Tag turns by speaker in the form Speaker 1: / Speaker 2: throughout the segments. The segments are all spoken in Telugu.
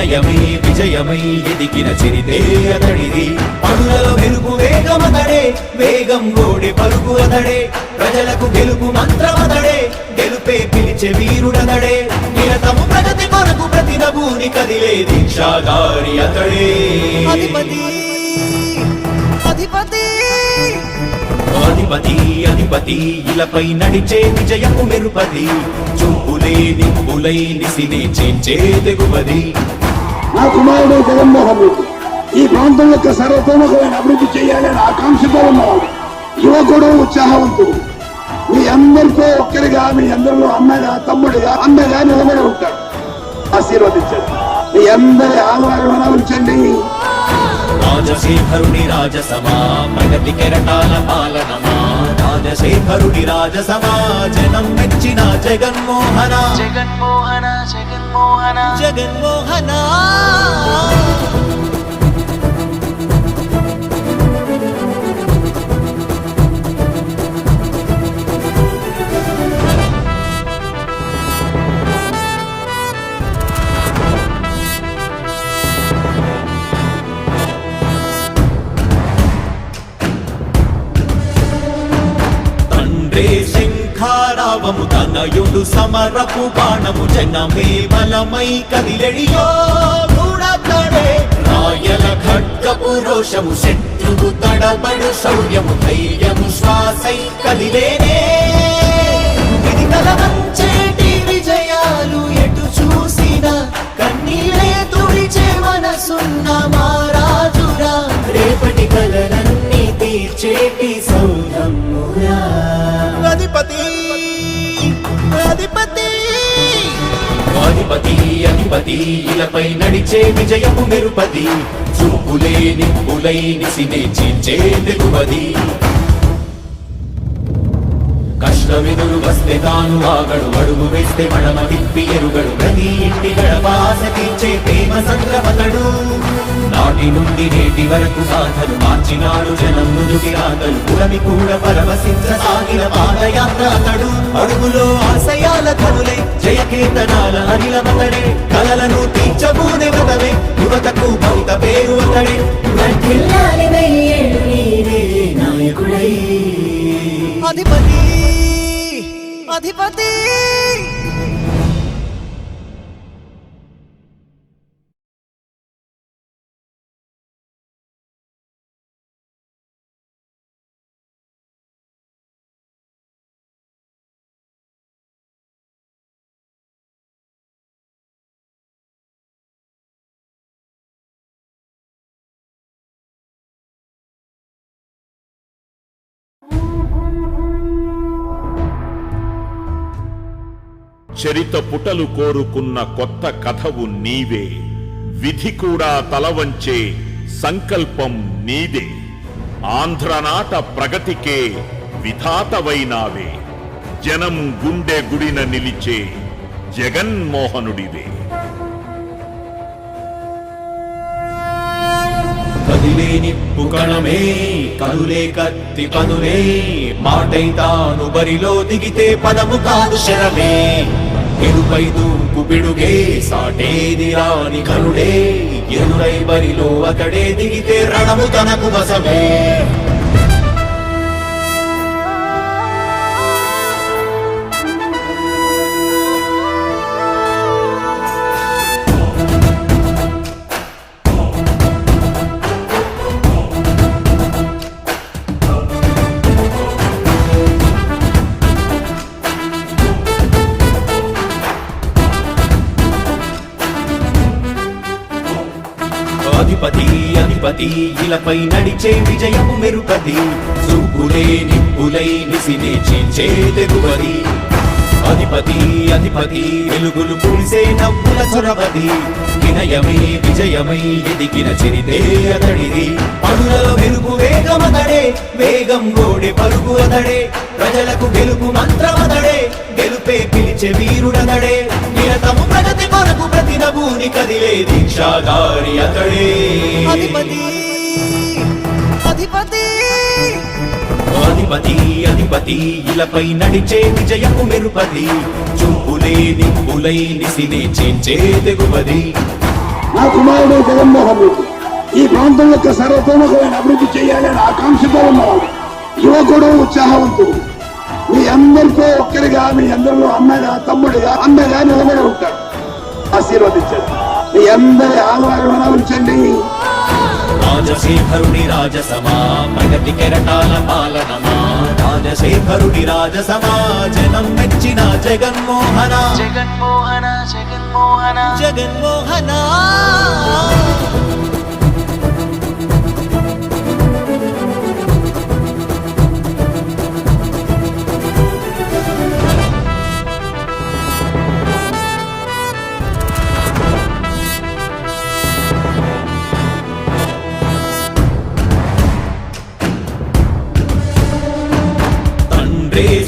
Speaker 1: వినయమై విజయమై ఎదిగిన చరితే అతడిది. పనులలో వెలుగు వేగమతడే, వేగం గోడే పలుకు అతడే, ప్రజలకు గెలుపు మంత్రమతడే, గెలుపే పిలిచే వీరుడతడే, నిరతము ప్రగతి కొరకు ప్రతి నభూని కదిలే దీక్షాగారి అతడే.
Speaker 2: అధిపతి అధిపతి
Speaker 1: అధిపతి అధిపతి ఇలపై నడిచే విజయపు మెరుపది, చూపులే నిప్పులై నిసినే చేంచే తెగువది.
Speaker 3: నా కుమారుడు జగన్మోహన్ రెడ్డి ఈ ప్రాంతం యొక్క సర్వతోముఖమైన అభివృద్ధి చేయాలని ఆకాంక్షతో ఉన్నవాడు, యువకుడు, ఉత్సాహవంతుడు. మీ అందరితో ఒక్కరిగా, మీ అందరిలో అన్నగా, తమ్ముడిగా, అన్నగా నిలబడి ఉంటాడు. ఆశీర్వదించండి, మీ అందరి ఆదరణ ఉంచండి.
Speaker 1: రాజశేఖరుడి రాజసమా ప్రగతి కెరటాల పాలనమా, రాజశేఖరుడి రాజసమా జనం మెచ్చిన జగన్మోహన
Speaker 2: జగన్మోహన జగన్మోహన
Speaker 1: జగన్మోహన. శంఖారావము తనయుడు సమరపు బాణము, జనమే బలమై కదిలెడియో గూడతడే, రాయల ఖడ్గపు రోషము, శత్రువు తడబడు శౌర్యము, ధైర్యము శ్వాసై కదిలేనే. ఇది తలవంచేటి విజయాలు ఎటు చూసిన, కన్నీలే తుడిచే మనసున్న మారాజురా, రేపటి కలలన్నీ తీర్చేటి సౌధమురా. అధిపతి అధిపతి అధిపతి అధిపతి ఇలపై నడిచే విజయపు మెరుపది, చూపులే నిప్పులై నిసినే చీల్చే తెగువది. కష్టమెదురు వస్తే తాను ఆగడు, అడుగు వేస్తే మడమ తిప్పి ఎరుగడు, ప్రతి ఇంటి గడపాస తీర్చే ప్రేమ సంద్రమతడు. నాటి నుండి నేటి వరకు సాధలు మార్చినాడు జనం నుదుటి రాగలు, పురమి కూడా పరవశించసాగిన పాదయాత్ర అతడు. అడుగులో ఆశయాల కనులే, జయకేతనాల అనిలమతడే, కలలను తీర్చబూనే వ్రతమే, యువతకు భవిత పేరు అతడే. నాయకుడై
Speaker 2: అధిపతి అధిపతి
Speaker 4: చరిత పుటలు కోరుకున్న కొత్త కథవు నీవే, విధి కూడా తలవంచే సంకల్పం నీదే. ఆంధ్రనాట ప్రగతికే విధాతవైనావే, జనం గుండె గుడిన నిలిచే జగన్మోహనుడివే.
Speaker 1: కదిలే నిప్పు కణమే, కదులే కత్తి పదులే, మాటై తాను బరిలో దిగితే పదము కాదు శరమే, ఎరుపై దూకు పిడుగే, సాటేది రాని కరుడే, ఎదురై బరిలో అతడే దిగితే రణము తనకు వశమే. అధిపతి అధిపతి ఇలపై నడిచే విజయము మెరుపది, చూపులే నిప్పులై నిసినే చీల్చే తెగువది. అధిపతి అధిపతి వెలుగులు పూసే నవ్వుల చొరవది, వినయమై విజయమై ఎదిగిన చరితే అతడిది. పనులలో వెలుగు వేగమతడే, వేగం గోడే పలుకు అతడే, ప్రజలకు గెలుపు మంత్రమతడే, గెలుపే పిలిచే వీరుడతడే, నిరతము ప్రగతి కొరకు ప్రతి నభూని కదిలే దీక్షాగారి అతడే.
Speaker 2: అధిపతి అధిపతి
Speaker 1: అధిపతి అధిపతి ఇలపై నడిచే విజయపు మెరుపది, చూపులే నిప్పులై నిసినే చేంచే తెగువది.
Speaker 3: నా కుమారుడు జగన్మోహన్ రెడ్డి ఈ ప్రాంతం యొక్క సర్వతోముఖమైన అభివృద్ధి చేయాలని ఆకాంక్షతో ఉన్నవాడు, యువకుడు, ఉత్సాహవంతుడు. మీ అందరితో ఒక్కరిగా, మీ అందరిలో అన్నగా, తమ్ముడిగా, అన్నగా నిలబడి ఉంటాడు. ఆశీర్వదించండి. మీ అందరి ఆదరణ ఉంచండి.
Speaker 1: రాజశేఖరుని రాజసమా ప్రగతి కెరటాల పాలనమా, రాజశేఖరుని రాజసమా జనం మెచ్చిన జగన్మోహన
Speaker 2: జగన్మోహన జగన్మోహన
Speaker 1: జగన్మోహన.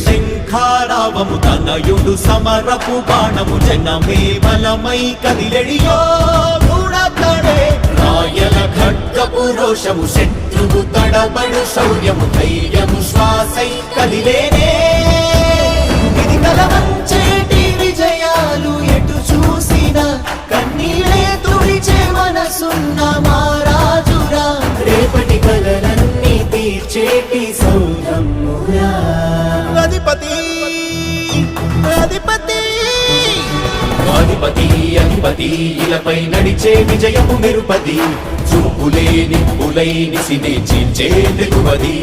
Speaker 1: శంఖారావము తనయుడు సమరపు బాణము, జనమే బలమై కదిలెడియో గూడతడే. రాయల ఖడ్గపు రోషము, శత్రువు తడబడు శౌర్యము, ధైర్యము శ్వాసై కదిలేనే. ఇది కలవంచేటి విజయాలు ఎటు చూసిన, కన్నీళ్ళే తుడిచే మనసున్న మారాజురా. రేపటి కలలన్నీ తీర్చేటి సౌధమురా. అధిపతి అధిపతి అధిపతి అధిపతి ఇలపై నడిచే విజయము మెరుపది, చూపులే నిప్పులై నిసినే చీల్చే తెగువది.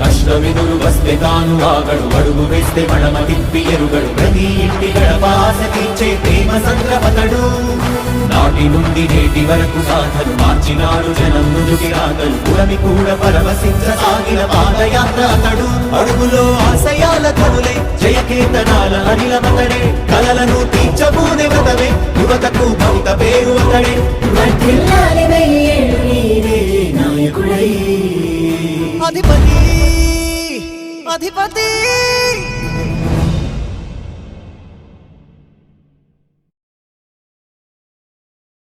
Speaker 1: కష్టమెదురు వస్తే తాను ఆగడు, అడుగు వేస్తే మడమ తిప్పి ఎరుగడు. ప్రతి ఇంటి గడపాస తీర్చే ప్రేమ సంద్రపతడు. నాటి నుండి నేటి వరకు సాధలు మార్చినాడు జనం నుదుటి రాగలు. పురమి కూడా పరవశించసాగిన పాదయాత్ర అతడు. అడుగులో ఆశయాల కనులే, జయకేతనాల అనిలమతడే. కలలను తీర్చబూనే వ్రతమే, యువతకు భవిత పేరు అతడే. వర్ధిల్లాలి వెయ్యేళ్ళు నీవే నాయకుడై.
Speaker 2: అధిపతి అధిపతి